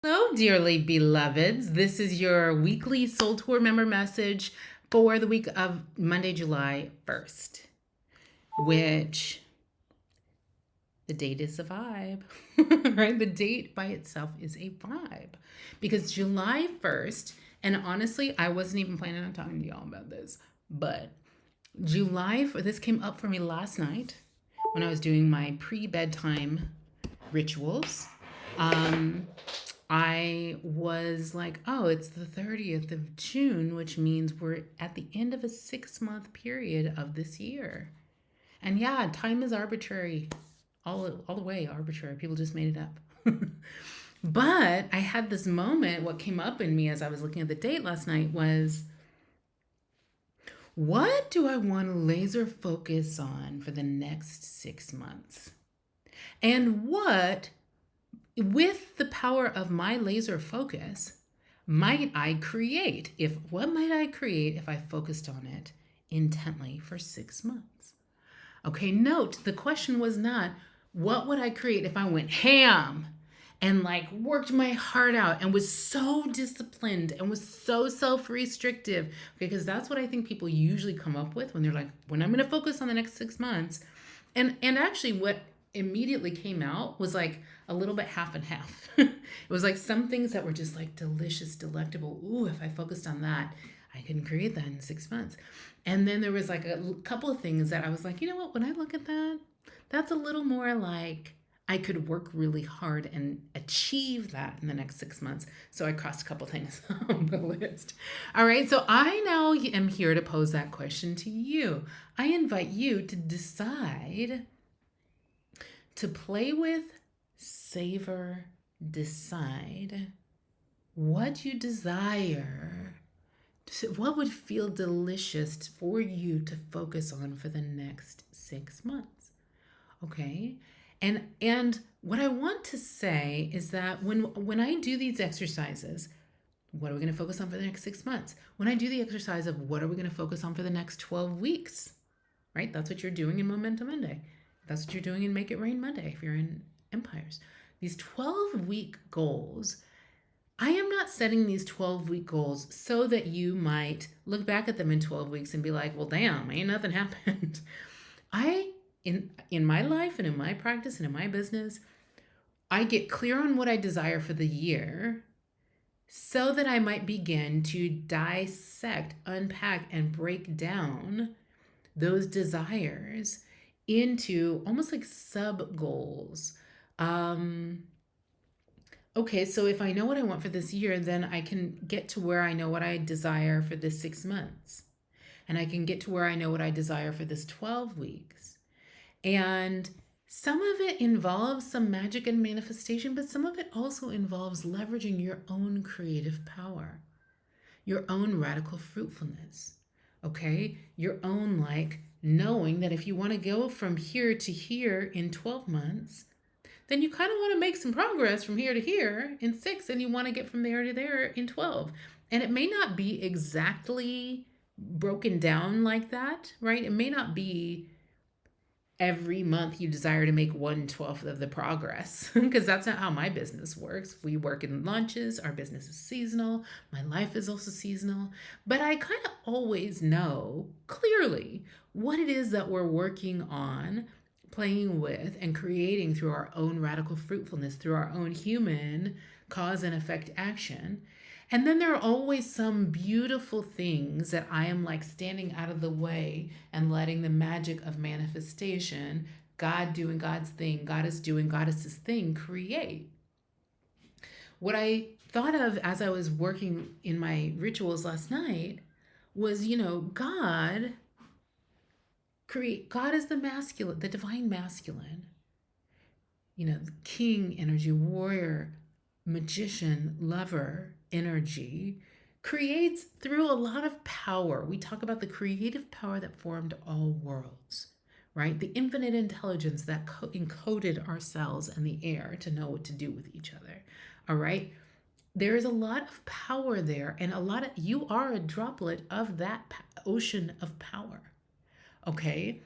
Hello, dearly beloveds. This is your weekly Soul Tour member message for the week of Monday, July 1st, which the date is a vibe, right? The date by itself is a vibe because July 1st, and honestly, I wasn't even planning on talking to y'all about this, but this came up for me last night when I was doing my pre-bedtime rituals. I was like, oh, it's the 30th of June, which means we're at the end of a 6-month period of this year. And yeah, time is arbitrary, all the way arbitrary. People just made it up. But I had this moment. What came up in me as I was looking at the date last night was, what do I want to laser focus on for the next 6 months? And what, with the power of my laser focus, what might I create if I focused on it intently for 6 months? Okay, note the question was not, what would I create if I went ham and like worked my heart out and was so disciplined and was so self-restrictive? Because that's what I think people usually come up with when they're like, when I'm going to focus on the next 6 months. And actually what immediately came out was like a little bit half and half. It was like some things that were just like delicious, delectable. Ooh, if I focused on that, I couldn't create that in 6 months. And then there was like a couple of things that I was like, you know what, when I look at that, that's a little more like I could work really hard and achieve that in the next 6 months. So I crossed a couple things on the list. All right. So I now am here to pose that question to you. I invite you to decide, to play with, savor, decide what you desire. What would feel delicious for you to focus on for the next 6 months? Okay. And what I want to say is that when I do these exercises, what are we going to focus on for the next 6 months? When I do the exercise of what are we going to focus on for the next 12 weeks, right? That's what you're doing in Momentum Monday. That's what you're doing in Make It Rain Monday if you're in Empires. These 12-week goals, I am not setting these 12-week goals so that you might look back at them in 12 weeks and be like, well, damn, ain't nothing happened. In my life and in my practice and in my business, I get clear on what I desire for the year so that I might begin to dissect, unpack, and break down those desires into almost like sub goals. Okay, so if I know what I want for this year, then I can get to where I know what I desire for this 6 months. And I can get to where I know what I desire for this 12 weeks. And some of it involves some magic and manifestation, but some of it also involves leveraging your own creative power, your own radical fruitfulness, okay? Your own, like, knowing that if you want to go from here to here in 12 months, then you kind of want to make some progress from here to here in 6, and you want to get from there to there in 12. And it may not be exactly broken down like that, right? It may not be every month you desire to make 1/12 of the progress, because that's not how my business works. We work in lunches, our business is seasonal, my life is also seasonal, but I kind of always know clearly what it is that we're working on, playing with, and creating through our own radical fruitfulness, through our own human cause and effect action. And then there are always some beautiful things that I am like standing out of the way and letting the magic of manifestation, God doing God's thing, Goddess's thing, create. What I thought of as I was working in my rituals last night was, God is the masculine, the divine masculine, the king energy, warrior, magician, lover energy, creates through a lot of power. We talk about the creative power that formed all worlds, right? The infinite intelligence that encoded our cells and the air to know what to do with each other. All right. There is a lot of power there, and you are a droplet of that ocean of power. Okay.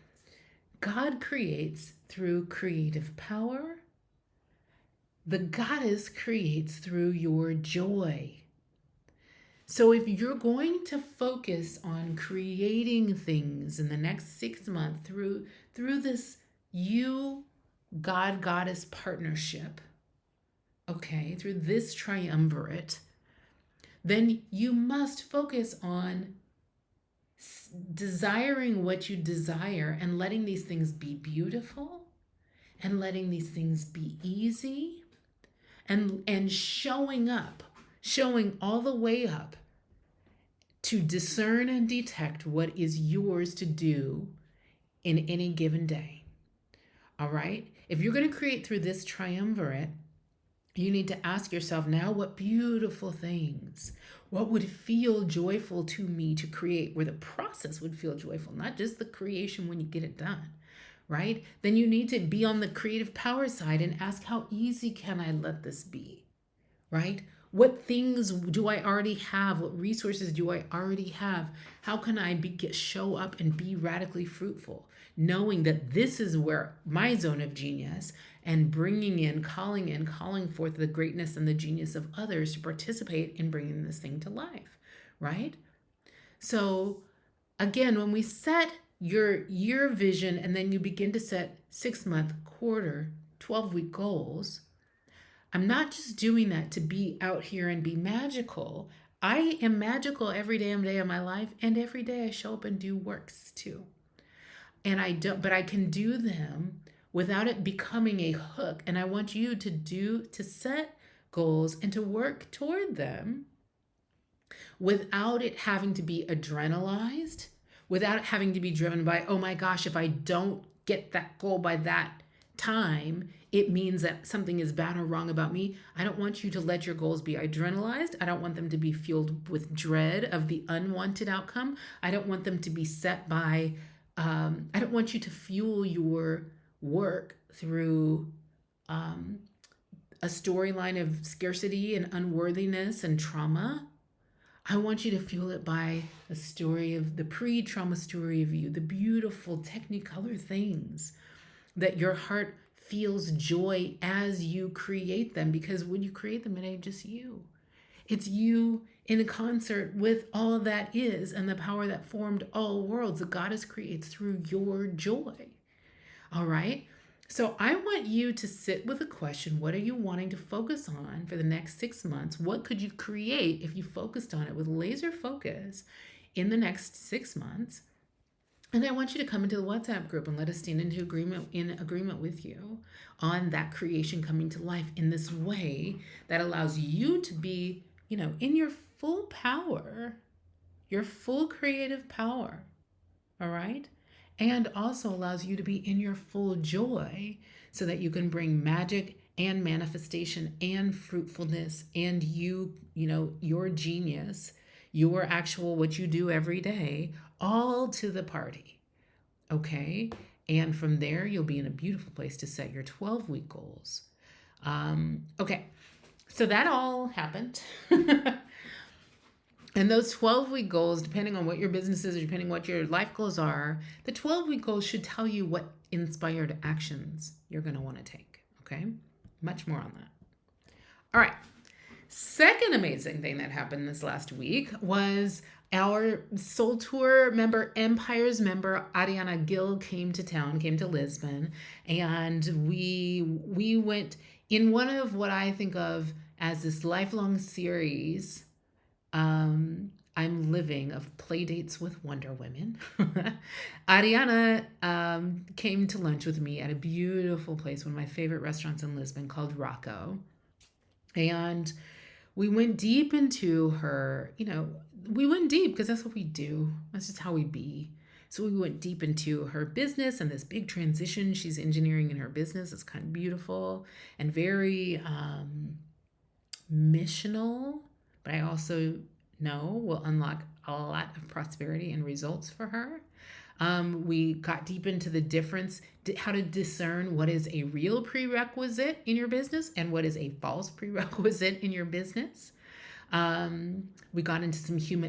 God creates through creative power, the goddess creates through your joy. So if you're going to focus on creating things in the next 6 months through this you God goddess partnership, okay, through this triumvirate, then you must focus on desiring what you desire and letting these things be beautiful and letting these things be easy and showing all the way up to discern and detect what is yours to do in any given day. All right? If you're going to create through this triumvirate, you need to ask yourself now, what beautiful things, what would feel joyful to me to create, where the process would feel joyful, not just the creation when you get it done, right? Then you need to be on the creative power side and ask, how easy can I let this be, right? What things do I already have? What resources do I already have? How can I show up and be radically fruitful, knowing that this is where my zone of genius, and bringing in, calling forth the greatness and the genius of others to participate in bringing this thing to life, right? So again, when we set your year vision and then you begin to set 6-month, quarter, 12-week goals, I'm not just doing that to be out here and be magical. I am magical every damn day of my life, and every day I show up and do works too. And but I can do them without it becoming a hook. And I want you to set goals and to work toward them without it having to be adrenalized, without it having to be driven by, oh my gosh, if I don't get that goal by that time, it means that something is bad or wrong about me. I don't want you to let your goals be adrenalized. I don't want them to be fueled with dread of the unwanted outcome. I don't want them to be set by, I don't want you to fuel your work through a storyline of scarcity and unworthiness and trauma. I want you to fuel it by a story of the pre-trauma story of you, the beautiful technicolor things that your heart feels joy as you create them, because when you create them, it ain't just you. It's you in concert with all that is and the power that formed all worlds. The goddess creates through your joy. All right? So I want you to sit with a question. What are you wanting to focus on for the next 6 months? What could you create if you focused on it with laser focus in the next 6 months? And I want you to come into the WhatsApp group and let us stand in agreement with you on that creation coming to life in this way that allows you to be, in your full power, your full creative power. All right? And also allows you to be in your full joy so that you can bring magic and manifestation and fruitfulness and your genius, your actual what you do every day, all to the party. Okay? And from there, you'll be in a beautiful place to set your 12-week goals. Okay. So that all happened. And those 12-week goals, depending on what your business is or depending on what your life goals are, the 12-week goals should tell you what inspired actions you're going to want to take. Okay? Much more on that. All right. Second amazing thing that happened this last week was our SOULTOUR member, Empire's member, Ariana Gill came to Lisbon, and we went in one of what I think of as this lifelong series I'm living of play dates with Wonder Women. Ariana came to lunch with me at a beautiful place, one of my favorite restaurants in Lisbon called Rocco. And we went deep into her, we went deep because that's what we do. That's just how we be. So we went deep into her business and this big transition she's engineering in her business. It's kind of beautiful and very missional, but I also know will unlock a lot of prosperity and results for her. We got deep into the difference, how to discern what is a real prerequisite in your business and what is a false prerequisite in your business. We got into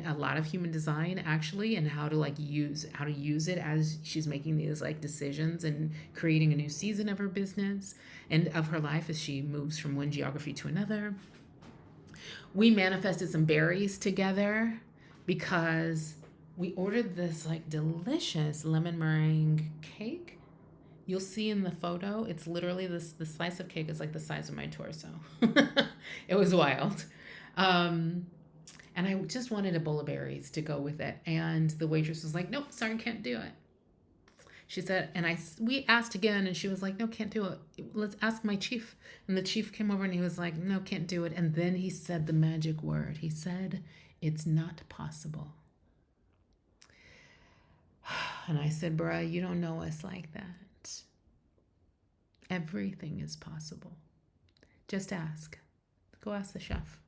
a lot of human design actually, and how to use it as she's making these like decisions and creating a new season of her business and of her life as she moves from one geography to another. We manifested some berries together because we ordered this like delicious lemon meringue cake. You'll see in the photo, it's literally the slice of cake is like the size of my torso. It was wild. Um, and I just wanted a bowl of berries to go with it. And the waitress was like, nope, sorry, can't do it. She said, we asked again, and she was like, no, can't do it. Let's ask my chief. And the chief came over and he was like, no, can't do it. And then he said the magic word. He said, it's not possible. And I said, bruh, you don't know us like that. Everything is possible. Just ask. Go ask the chef.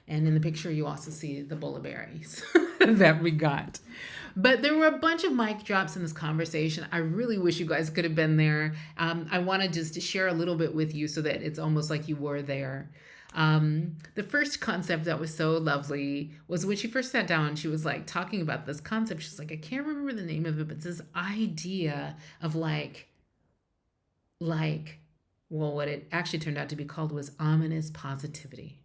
And in the picture, you also see the bowl of berries that we got. But there were a bunch of mic drops in this conversation. I really wish you guys could have been there. I wanted just to share a little bit with you so that it's almost like you were there. The first concept that was so lovely was when she first sat down, she was like talking about this concept. She's like, I can't remember the name of it, but it's this idea of well, what it actually turned out to be called was ominous positivity.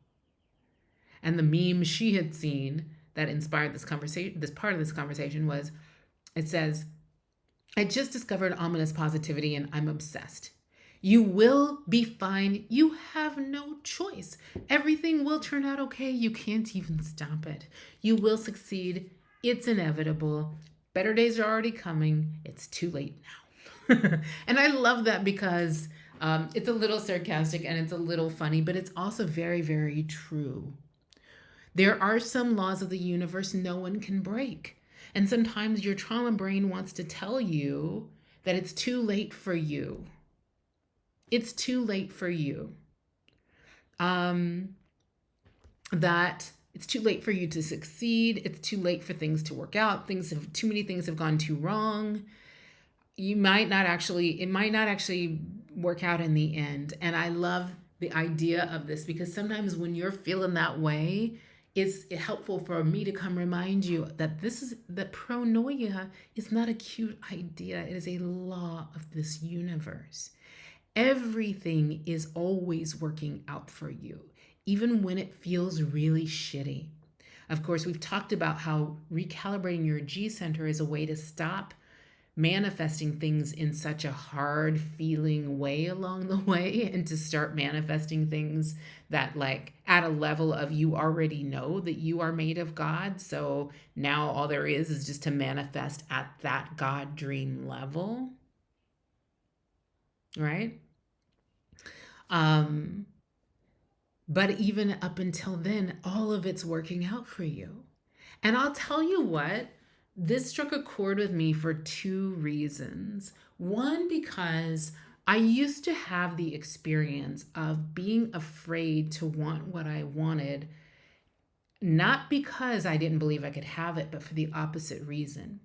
And the meme she had seen that inspired this conversation, this part of this conversation was, it says, I just discovered ominous positivity and I'm obsessed. You will be fine. You have no choice. Everything will turn out okay. You can't even stop it. You will succeed. It's inevitable. Better days are already coming. It's too late now. And I love that because it's a little sarcastic and it's a little funny, but it's also very, very true. There are some laws of the universe no one can break. And sometimes your trauma brain wants to tell you that it's too late for you. It's too late for you. That it's too late for you to succeed. It's too late for things to work out. Too many things have gone too wrong. It might not actually work out in the end. And I love the idea of this because sometimes when you're feeling that way, it's helpful for me to come remind you that that pronoia is not a cute idea. It is a law of this universe. Everything is always working out for you, even when it feels really shitty. Of course, we've talked about how recalibrating your G center is a way to stop manifesting things in such a hard feeling way along the way and to start manifesting things that like at a level of you already know that you are made of God. So now all there is just to manifest at that God dream level. Right? But even up until then, all of it's working out for you. And I'll tell you what, this struck a chord with me for two reasons. One, because I used to have the experience of being afraid to want what I wanted, not because I didn't believe I could have it, but for the opposite reason.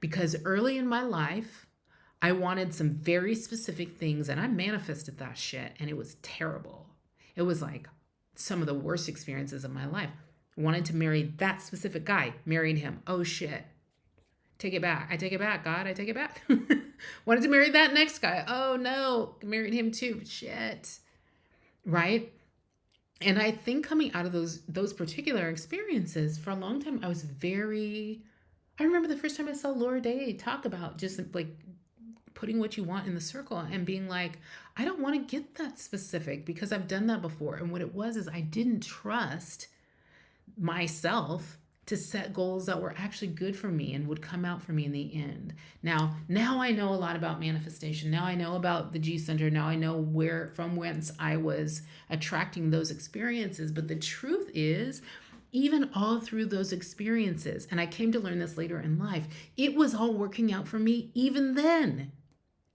Because early in my life, I wanted some very specific things and I manifested that shit and it was terrible. It was like some of the worst experiences of my life. Wanted to marry that specific guy, married him. Oh shit. Take it back. I take it back, God. I take it back. Wanted to marry that next guy. Oh no, married him too. Shit. Right? And I think coming out of those particular experiences, for a long time, I remember the first time I saw Laura Day talk about just like putting what you want in the circle and being like, I don't want to get that specific because I've done that before. And what it was is I didn't trust myself to set goals that were actually good for me and would come out for me in the end. Now I know a lot about manifestation. Now I know about the G Center. Now I know from whence I was attracting those experiences. But the truth is, even all through those experiences, and I came to learn this later in life, it was all working out for me even then.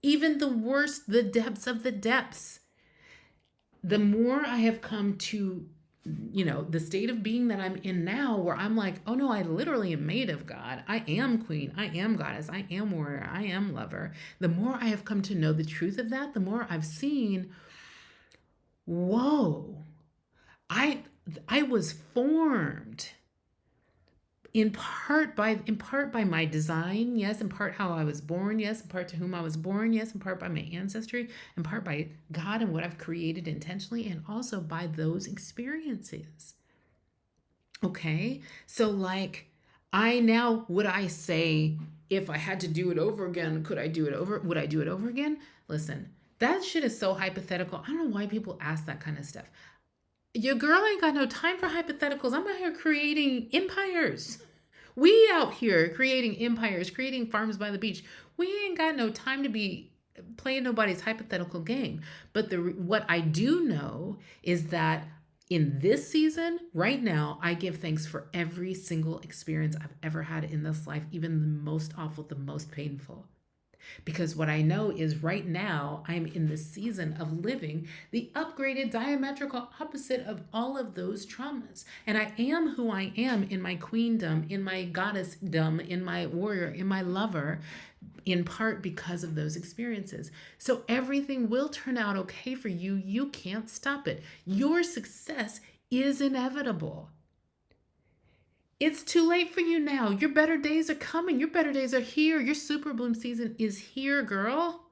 Even the worst, the depths of the depths. The more I have come to the state of being that I'm in now, where I'm like, oh no, I literally am made of God. I am queen. I am goddess. I am warrior. I am lover. The more I have come to know the truth of that, the more I've seen, whoa, I was formed in part by my design, yes, in part how I was born, yes, in part to whom I was born, yes, in part by my ancestry, in part by God and what I've created intentionally, and also by those experiences. Okay, so like, would I say, if I had to do it over again, would I do it over again? Listen, that shit is so hypothetical. I don't know why people ask that kind of stuff. Your girl ain't got no time for hypotheticals. I'm out here creating empires. We out here creating empires, creating farms by the beach. We ain't got no time to be playing nobody's hypothetical game. But what I do know is that in this season, right now, I give thanks for every single experience I've ever had in this life, even the most awful, the most painful. Because what I know is right now, I'm in the season of living the upgraded diametrical opposite of all of those traumas. And I am who I am in my queendom, in my goddessdom, in my warrior, in my lover, in part because of those experiences. So everything will turn out okay for you. You can't stop it. Your success is inevitable. It's too late for you now. Your better days are coming. Your better days are here. Your super bloom season is here, girl.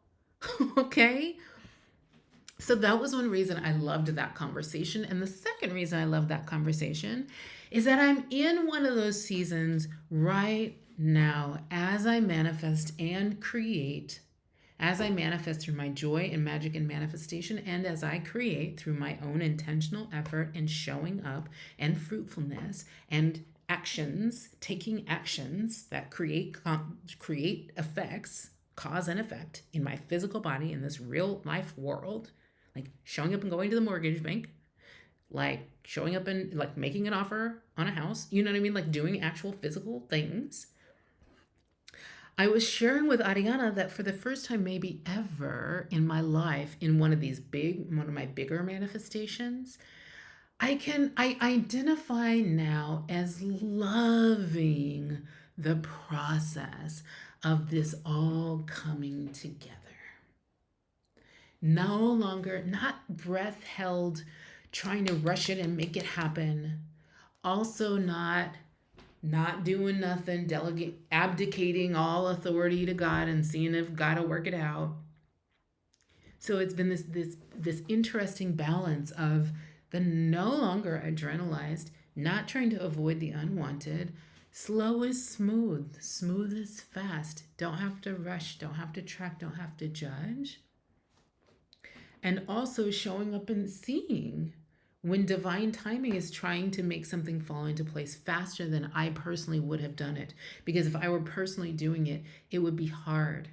Okay? So that was one reason I loved that conversation. And the second reason I loved that conversation is that I'm in one of those seasons right now as I manifest and create, as I manifest through my joy and magic and manifestation, and as I create through my own intentional effort and showing up and fruitfulness and actions, taking actions that create effects, cause and effect in my physical body in this real life world, like showing up and going to the mortgage bank, like showing up and like making an offer on a house, you know what I mean? Like doing actual physical things. I was sharing with Ariana that for the first time maybe ever in my life, in one of my bigger manifestations, I identify now as loving the process of this all coming together. No longer, not breath held, trying to rush it and make it happen. Also not doing nothing, abdicating all authority to God and seeing if God will work it out. So it's been this interesting balance of the no longer adrenalized, not trying to avoid the unwanted. Slow is smooth, smooth is fast. Don't have to rush, don't have to track, don't have to judge. And also showing up and seeing when divine timing is trying to make something fall into place faster than I personally would have done it. Because if I were personally doing it, it would be hard.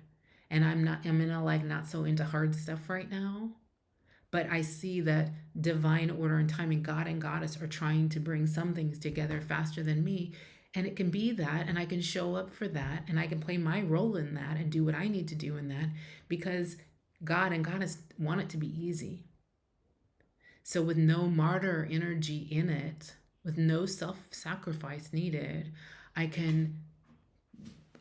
And I'm in a like not so into hard stuff right now. But I see that divine order and timing, God and Goddess are trying to bring some things together faster than me. And it can be that, and I can show up for that, and I can play my role in that and do what I need to do in that, because God and Goddess want it to be easy. So with no martyr energy in it, with no self-sacrifice needed, I can,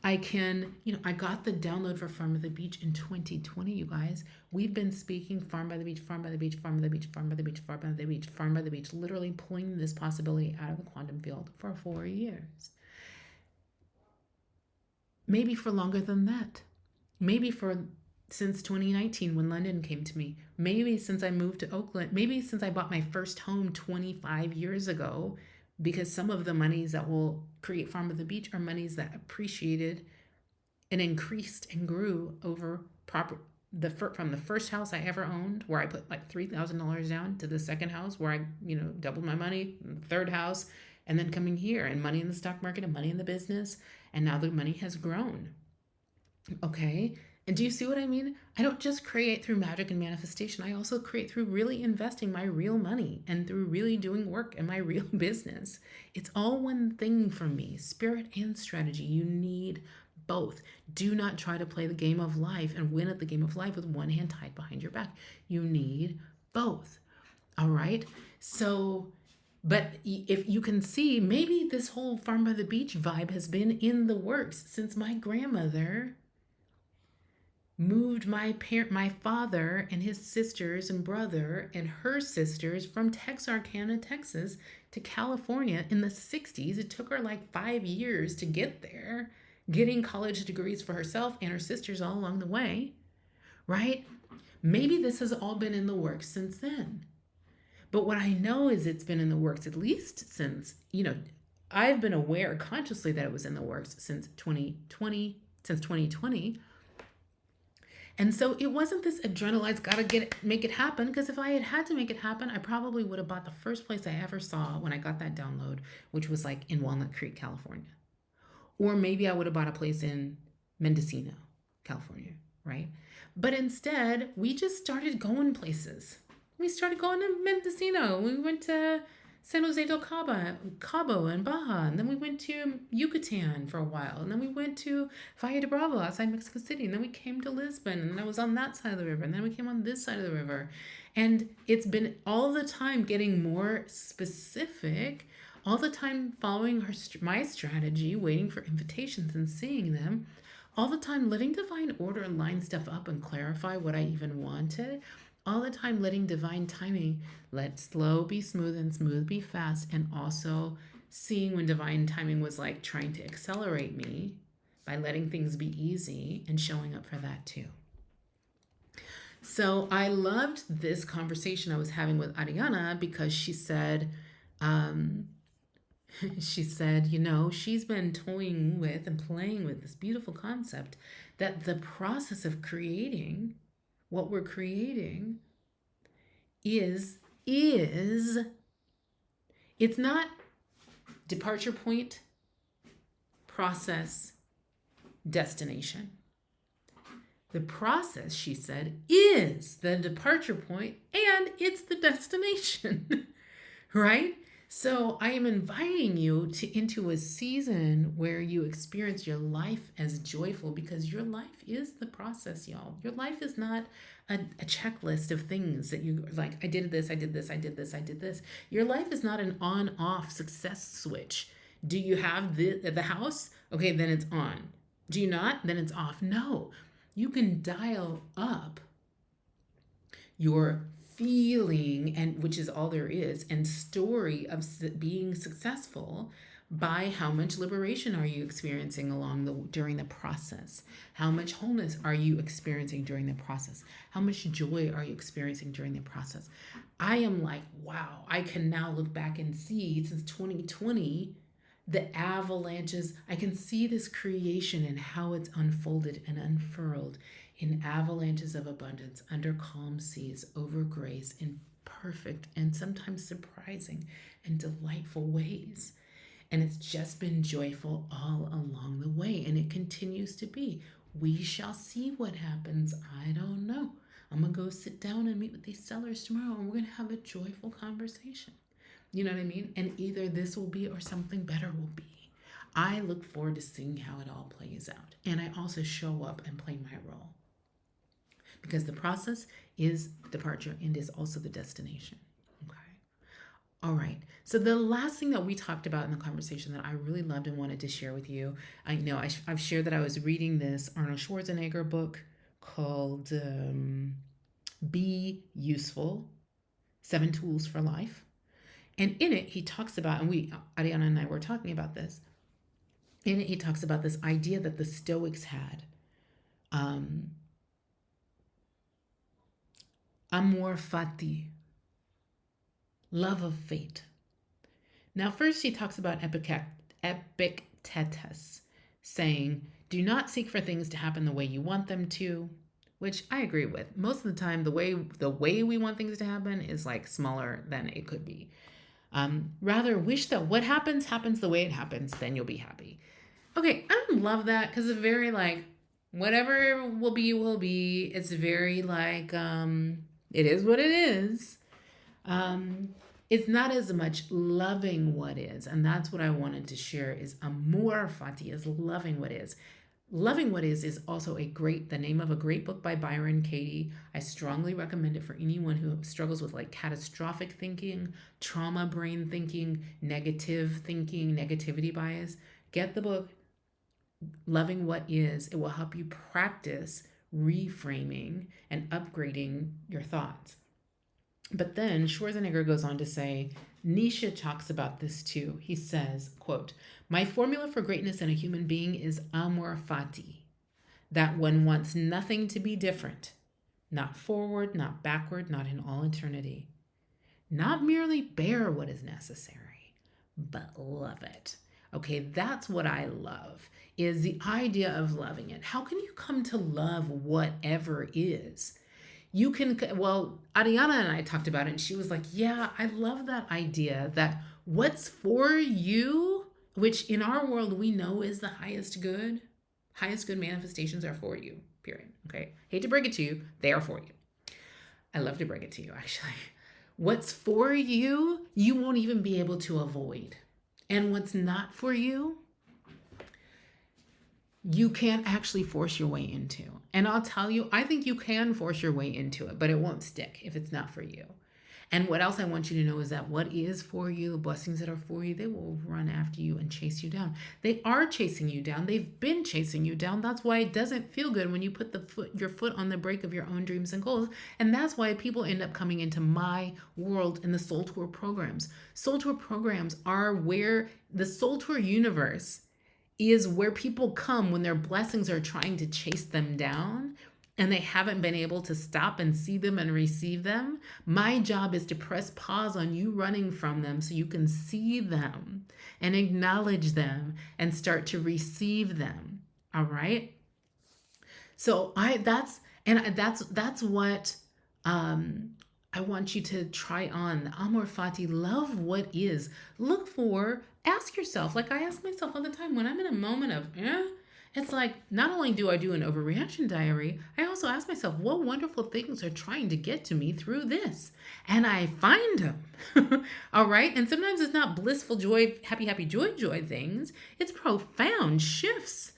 I got the download for Farm by the Beach in 2020, you guys. We've been speaking Farm by the Beach, Farm by the Beach, Farm by the Beach, Farm by the Beach, Farm by the Beach, Farm by the Beach, literally pulling this possibility out of the quantum field for 4 years. Maybe for longer than that. Maybe since 2019 when London came to me. Maybe since I moved to Oakland. Maybe since I bought my first home 25 years ago, because some of the monies that will create Farm by the Beach are monies that appreciated and increased and grew over from the first house I ever owned, where I put like $3,000 down, to the second house where I, doubled my money, the third house, and then coming here, and money in the stock market and money in the business. And now the money has grown. Okay. And do you see what I mean? I don't just create through magic and manifestation. I also create through really investing my real money and through really doing work in my real business. It's all one thing for me, spirit and strategy. You need both. Do not try to play the game of life and win at the game of life with one hand tied behind your back. You need both. All right. So, but if you can see, maybe this whole Farm by the Beach vibe has been in the works since my grandmother moved my father and his sisters and brother and her sisters from Texarkana, Texas to California in the 60s. It took her like 5 years to get there, getting college degrees for herself and her sisters all along the way, right? Maybe this has all been in the works since then. But what I know is it's been in the works at least since, I've been aware consciously that it was in the works since 2020. And so it wasn't this adrenalized, make it happen. Because if I had to make it happen, I probably would have bought the first place I ever saw when I got that download, which was like in Walnut Creek, California. Or maybe I would have bought a place in Mendocino, California, right? But instead, we just started going places. We started going to Mendocino. We went to San Jose del Cabo and Baja. And then we went to Yucatan for a while. And then we went to Valle de Bravo outside Mexico City. And then we came to Lisbon. And I was on that side of the river. And then we came on this side of the river. And it's been all the time getting more specific, all the time following my strategy, waiting for invitations and seeing them, all the time letting divine order line stuff up and clarify what I even wanted, all the time letting divine timing let slow be smooth and smooth be fast, and also seeing when divine timing was like trying to accelerate me by letting things be easy and showing up for that too. So I loved this conversation I was having with Ariana because she said, she's been toying with and playing with this beautiful concept that the process of creating what we're creating is it's not departure point, process, destination. The process, she said, is the departure point and it's the destination, right? So I am inviting you into a season where you experience your life as joyful, because your life is the process, y'all. Your life is not a checklist of things that you like, I did this, I did this, I did this, I did this. Your life is not an on-off success switch. Do you have the house? Okay, then it's on. Do you not? Then it's off. No, you can dial up your feeling, and which is all there is, and story of being successful by how much liberation are you experiencing during the process? How much wholeness are you experiencing during the process? How much joy are you experiencing during the process? I am like, wow, I can now look back and see since 2020 the avalanches. I can see this creation and how it's unfolded and unfurled in avalanches of abundance, under calm seas, over grace, in perfect and sometimes surprising and delightful ways. And it's just been joyful all along the way, and it continues to be. We shall see what happens. I don't know. I'm going to go sit down and meet with these sellers tomorrow, and we're going to have a joyful conversation. You know what I mean? And either this will be or something better will be. I look forward to seeing how it all plays out. And I also show up and play my role, because the process is departure and is also the destination. Okay. All right. So the last thing that we talked about in the conversation that I really loved and wanted to share with you, I know I've shared that I was reading this Arnold Schwarzenegger book called Be Useful, 7 Tools for Life. And in it, he talks about, and Ariana and I were talking about this, in it he talks about this idea that the Stoics had, amor fati, love of fate. Now, first he talks about Epictetus, saying, do not seek for things to happen the way you want them to, which I agree with. Most of the time, the way we want things to happen is like smaller than it could be. Rather wish that what happens the way it happens, then you'll be happy. Okay, I don't love that, because it's very like, whatever will be. It's very like, it is what it is. It's not as much loving what is. And that's what I wanted to share, is amor fati, is loving what is. Loving what is also the name of a great book by Byron Katie. I strongly recommend it for anyone who struggles with like catastrophic thinking, trauma brain thinking, negative thinking, negativity bias. Get the book, Loving What Is. It will help you practice reframing and upgrading your thoughts. But then Schwarzenegger goes on to say, Nietzsche talks about this too. He says, quote, "My formula for greatness in a human being is amor fati, that one wants nothing to be different, not forward, not backward, not in all eternity. Not merely bear what is necessary, but love it." Okay, that's what I love, is the idea of loving it. How can you come to love whatever is? You can, well, Ariana and I talked about it, and she was like, yeah, I love that idea that what's for you, which in our world we know is the highest good manifestations are for you, period. Okay, hate to break it to you, they are for you. I love to break it to you, actually. What's for you, you won't even be able to avoid. And what's not for you, you can't actually force your way into. And I'll tell you, I think you can force your way into it, but it won't stick if it's not for you. And what else I want you to know is that what is for you, the blessings that are for you, they will run after you and chase you down. They are chasing you down. They've been chasing you down. That's why it doesn't feel good when you put your foot on the brake of your own dreams and goals. And that's why people end up coming into my world in the Soul Tour programs. Soul Tour programs are where the Soul Tour universe is, where people come when their blessings are trying to chase them down and they haven't been able to stop and see them and receive them. My job is to press pause on you running from them so you can see them and acknowledge them and start to receive them. All right? So that's what I want you to try on. The Amor Fati, love what is. Look for, ask yourself, like I ask myself all the time when I'm in a moment of, it's like, not only do I do an overreaction diary, I also ask myself, what wonderful things are trying to get to me through this? And I find them. All right? And sometimes it's not blissful joy, happy, joy things. It's profound shifts,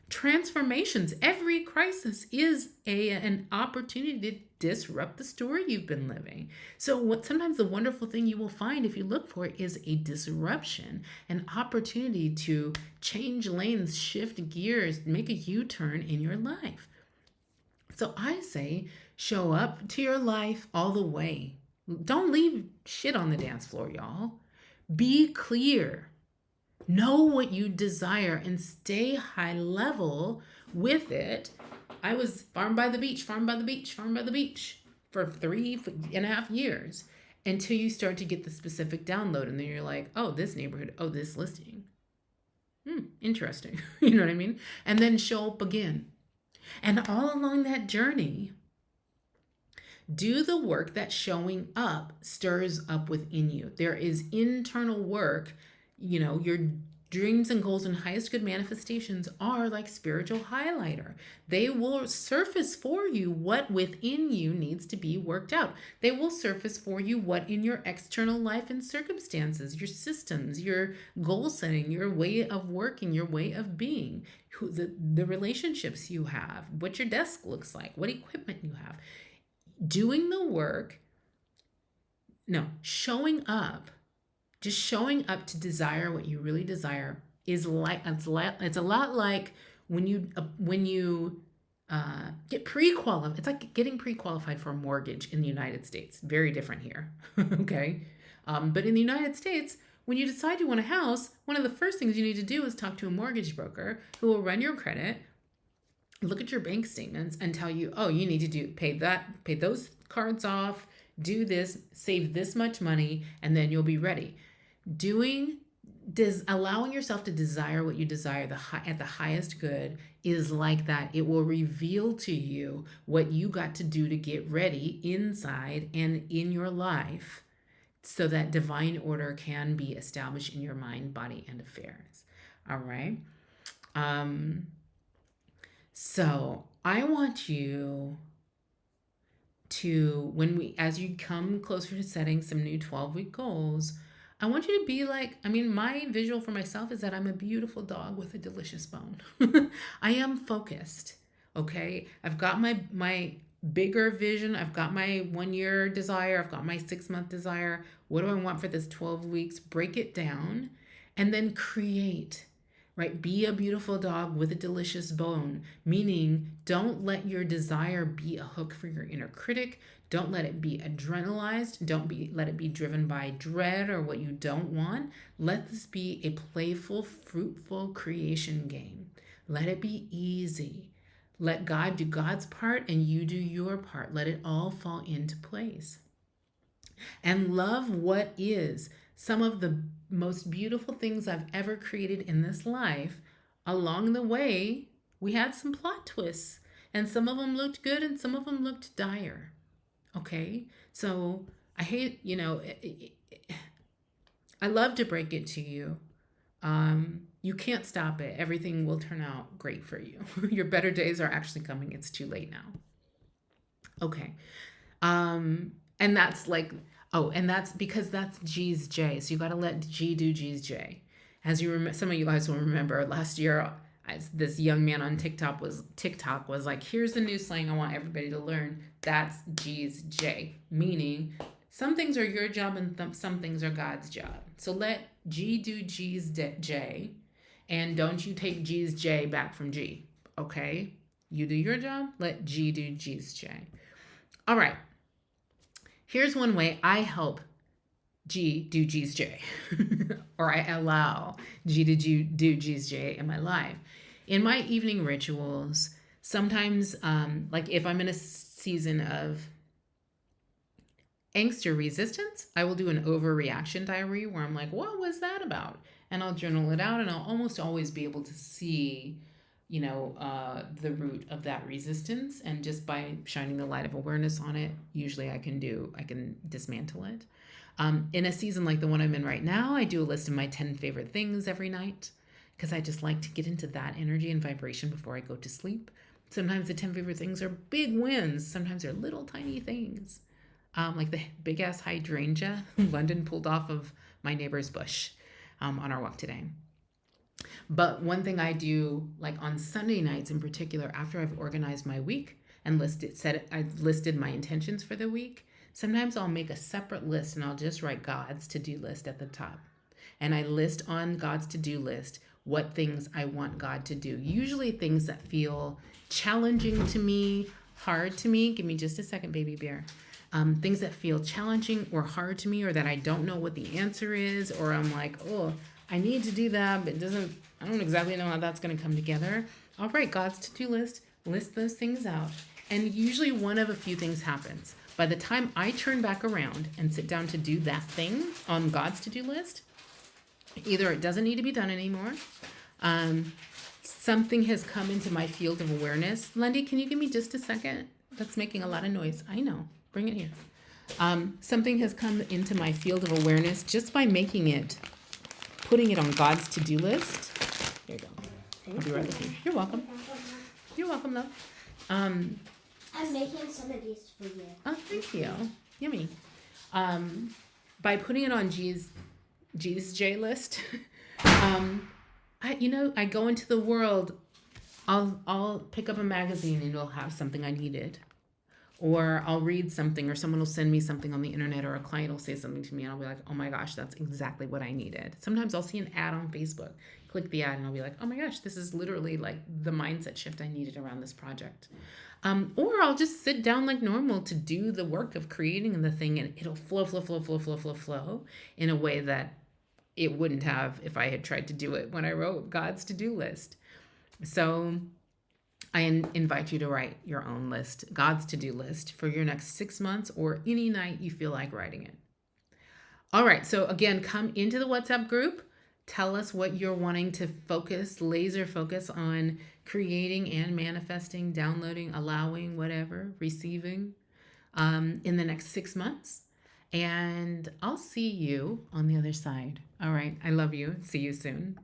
transformations. Every crisis is an opportunity to disrupt the story you've been living. So sometimes the wonderful thing you will find if you look for it is a disruption, an opportunity to change lanes, shift gears, make a U-turn in your life. So I say, show up to your life all the way. Don't leave shit on the dance floor, y'all. Be clear. Know what you desire and stay high level with it. I was farm by the beach for 3.5 years until you start to get the specific download. And then you're like, oh, this neighborhood, oh, this listing. Interesting. You know what I mean? And then show up again. And all along that journey, do the work that showing up stirs up within you. There is internal work. You know, your dreams and goals and highest good manifestations are like spiritual highlighter. They will surface for you what within you needs to be worked out. They will surface for you what in your external life and circumstances, your systems, your goal setting, your way of working, your way of being, the relationships you have, what your desk looks like, what equipment you have. Doing the work, showing up. Just showing up to desire what you really desire is like, it's a lot like when you get pre-qualified. It's like getting pre-qualified for a mortgage in the United States. Very different here. Okay. But in the United States, when you decide you want a house, one of the first things you need to do is talk to a mortgage broker who will run your credit, look at your bank statements and tell you, oh, you need to pay those cards off, do this, save this much money, and then you'll be ready. Allowing yourself to desire what you desire at the highest good is like that. It will reveal to you what you got to do to get ready inside and in your life so that divine order can be established in your mind, body, and affairs. All right. So I want you to, as you come closer to setting some new 12-week goals, I want you to be like, my visual for myself is that I'm a beautiful dog with a delicious bone. I am focused, okay? I've got my bigger vision. I've got my 1-year desire. I've got my 6-month desire. What do I want for this 12 weeks? Break it down and then create. right? Be a beautiful dog with a delicious bone, meaning don't let your desire be a hook for your inner critic. Don't let it be adrenalized. Let it be driven by dread or what you don't want. Let this be a playful, fruitful creation game. Let it be easy. Let God do God's part and you do your part. Let it all fall into place. And love what is. Some of the most beautiful things I've ever created in this life, along the way, we had some plot twists. And some of them looked good and some of them looked dire. Okay? So I hate, I love to break it to you. You can't stop it. Everything will turn out great for you. Your better days are actually coming. It's too late now. Okay. And that's like, and that's because that's G's J. So you got to let G do G's J. As you remember, some of you guys will remember last year, this young man on TikTok was like, here's the new slang I want everybody to learn. That's G's J, meaning some things are your job and some things are God's job. So let G do G's J, and don't you take G's J back from G, okay? You do your job, let G do G's J. All right. Here's one way I help G do G's J, or I allow G to do G's J in my life. In my evening rituals, sometimes, like if I'm in a season of angst or resistance, I will do an overreaction diary where I'm like, what was that about? And I'll journal it out, and I'll almost always be able to see, the root of that resistance. And just by shining the light of awareness on it, usually I can dismantle it. In a season like the one I'm in right now, I do a list of my 10 favorite things every night because I just like to get into that energy and vibration before I go to sleep. Sometimes the 10 favorite things are big wins. Sometimes they're little tiny things. Like the big ass hydrangea London pulled off of my neighbor's bush on our walk today. But one thing I do, like on Sunday nights in particular, after I've organized my week and I've listed my intentions for the week, sometimes I'll make a separate list and I'll just write God's to-do list at the top. And I list on God's to-do list what things I want God to do. Usually things that feel challenging to me, hard to me. Give me just a second, baby bear. Things that feel challenging or hard to me, or that I don't know what the answer is, or I'm like, oh, I need to do that, but I don't exactly know how that's going to come together. I'll write God's to-do list those things out. And usually one of a few things happens. By the time I turn back around and sit down to do that thing on God's to-do list, either it doesn't need to be done anymore, something has come into my field of awareness. Lundy, can you give me just a second? That's making a lot of noise. I know. Bring it here. Something has come into my field of awareness just by putting it on God's to-do list. Here you go. I'll be right with you. You're welcome. You're welcome, love. I'm making some of these for you. Oh, thank you. Yummy. By putting it on G's J list, I go into the world. I'll pick up a magazine and it'll have something I needed. Or I'll read something, or someone will send me something on the internet, or a client will say something to me and I'll be like, oh my gosh, that's exactly what I needed. Sometimes I'll see an ad on Facebook, click the ad, and I'll be like, oh my gosh, this is literally like the mindset shift I needed around this project. Or I'll just sit down like normal to do the work of creating the thing, and it'll flow in a way that it wouldn't have if I had tried to do it when I wrote God's to-do list. So I invite you to write your own list, God's to-do list, for your next 6 months or any night you feel like writing it. All right. So again, come into the WhatsApp group. Tell us what you're wanting to laser focus on creating and manifesting, downloading, allowing, whatever, receiving in the next 6 months. And I'll see you on the other side. All right. I love you. See you soon.